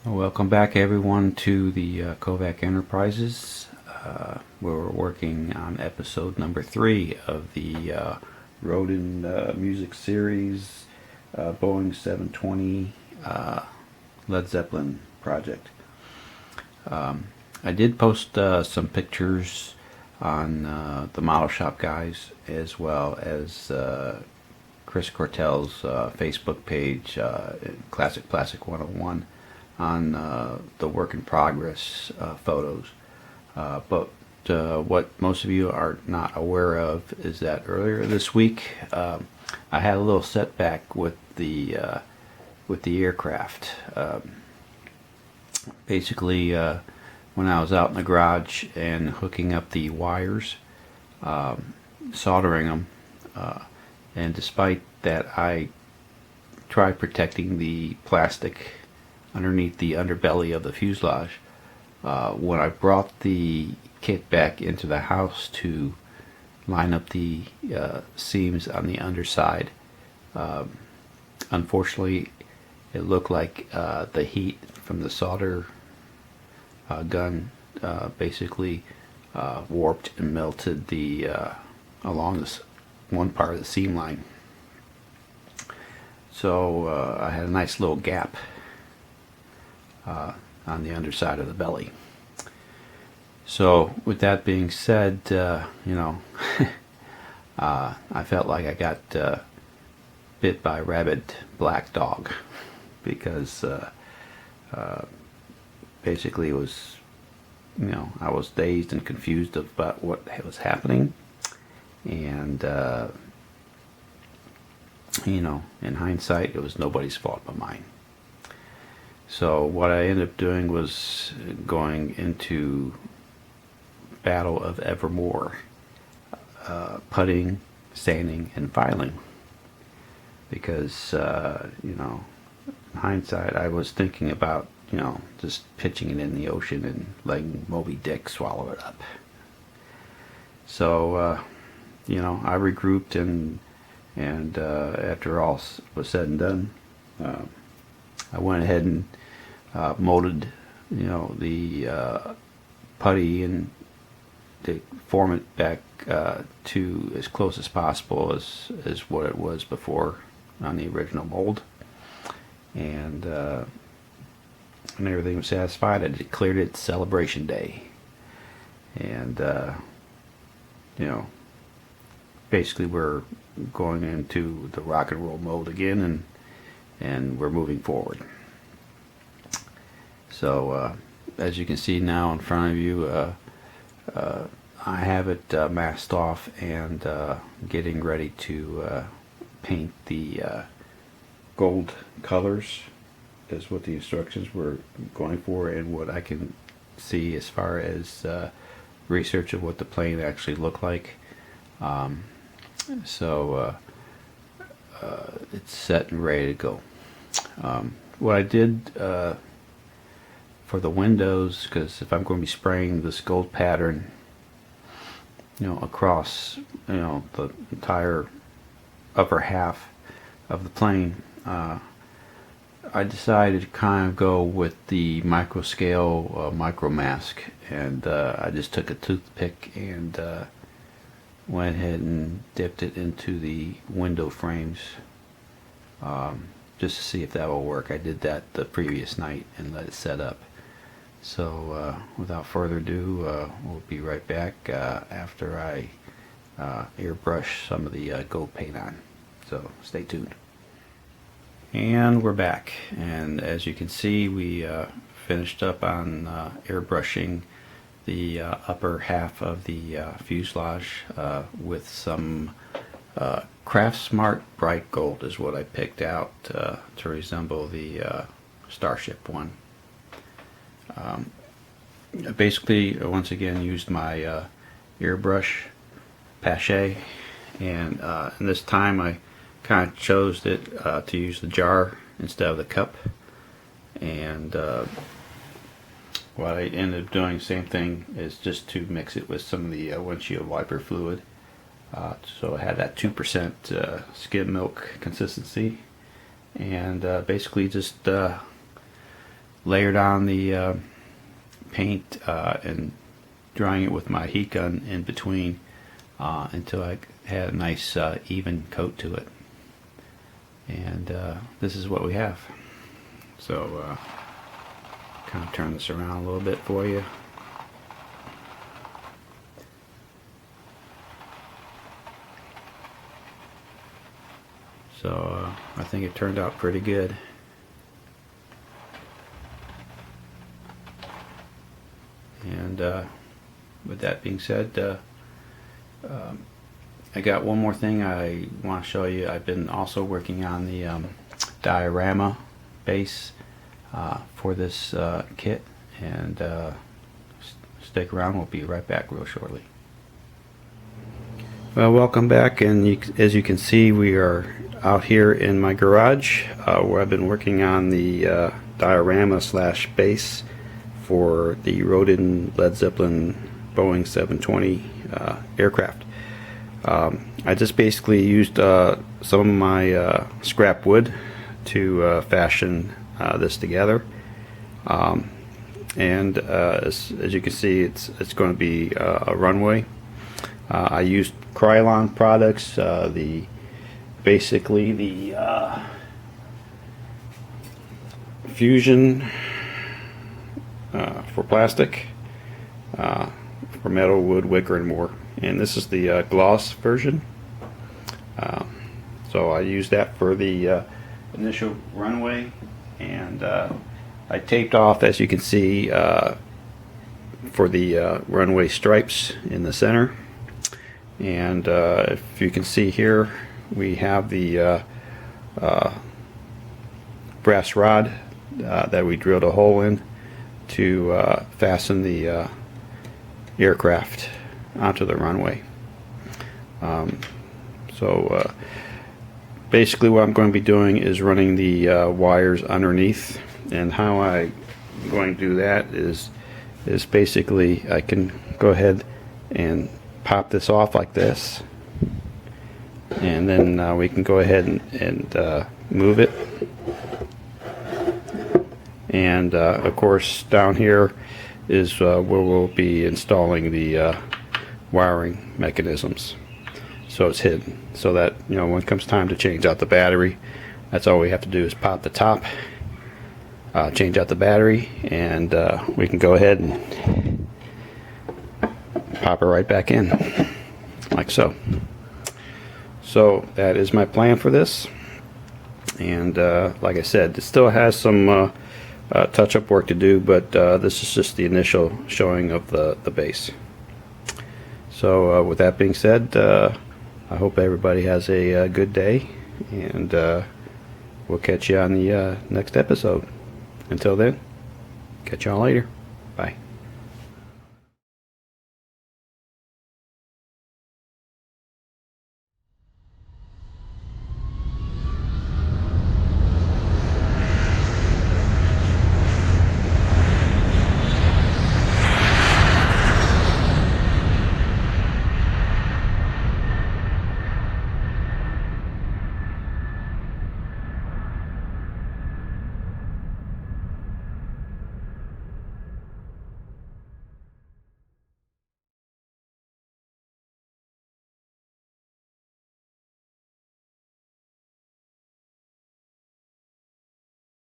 Welcome back, everyone, to the Kovac Enterprises. We're working on episode number 3 of the Rodin music series, Boeing 720 Led Zeppelin project. I did post some pictures on the Model Shop guys, as well as Chris Cortell's Facebook page, Classic Plastic 101, on the work in progress photos. But what most of you are not aware of is that earlier this week I had a little setback with the aircraft. Basically, when I was out in the garage and hooking up the wires, soldering them, and despite that I tried protecting the plastic underneath the underbelly of the fuselage, when I brought the kit back into the house to line up the seams on the underside, unfortunately it looked like the heat from the solder gun basically warped and melted the along this one part of the seam line. So I had a nice little gap on the underside of the belly. So with that being said, I felt like I got bit by a rabid black dog, because basically it was, I was dazed and confused about what was happening, and in hindsight, it was nobody's fault but mine. So what I ended up doing was going into battle of evermore, putting, sanding, and filing, because in hindsight I was thinking about just pitching it in the ocean and letting Moby Dick swallow it up. So I regrouped, and after all was said and done, I went ahead and molded the putty and to form it back to as close as possible as what it was before on the original mold, and when everything was satisfied, I declared it Celebration Day. And basically we're going into the rock and roll mode again, and we're moving forward. So as you can see now in front of you, I have it masked off and getting ready to paint the gold colors, is what the instructions were going for, and what I can see as far as research of what the plane actually looked like. So it's set and ready to go. What I did for the windows, because if I'm going to be spraying this gold pattern across the entire upper half of the plane, I decided to kind of go with the micro scale micro mask, and I just took a toothpick and went ahead and dipped it into the window frames, just to see if that will work. I did that the previous night and let it set up. So without further ado, we'll be right back after I airbrush some of the gold paint on. So stay tuned. And we're back, and as you can see, we finished up on airbrushing the upper half of the fuselage with some Craftsmart bright gold is what I picked out to resemble the Starship One. Basically, once again, used my airbrush Pache, and this time I kind of chose it to use the jar instead of the cup. And what I ended up doing, same thing, is just to mix it with some of the windshield wiper fluid. So I had that 2% skim milk consistency, and basically just layered on the paint and drying it with my heat gun in between until I had a nice even coat to it. And this is what we have. So kind of turn this around a little bit for you. So I think it turned out pretty good. And with that being said, I got one more thing I want to show you. I've been also working on the diorama base for this kit, and stick around. We'll be right back real shortly. Well, welcome back, and as you can see, we are out here in my garage where I've been working on the diorama slash base for the Rodin Led Zeppelin Boeing 720 aircraft. I just basically used some of my scrap wood to fashion this together, and as you can see, it's going to be a runway. I used Krylon products, basically the Fusion for plastic, for metal, wood, wicker, and more. And this is the gloss version. So I used that for the initial runway, and I taped off, as you can see, for the runway stripes in the center. And if you can see here, we have the brass rod that we drilled a hole in to fasten the aircraft onto the runway. So basically what I'm going to be doing is running the wires underneath, and how I'm going to do that is basically I can go ahead and pop this off like this, and then we can go ahead and move it. And of course down here is where we'll be installing the wiring mechanisms, so it's hidden, so that when it comes time to change out the battery, that's all we have to do is pop the top, change out the battery, and we can go ahead and pop it right back in like so. So that is my plan for this, and like I said, it still has some touch-up work to do, but this is just the initial showing of the base. So with that being said, I hope everybody has a good day, and we'll catch you on the next episode. Until then, catch y'all later.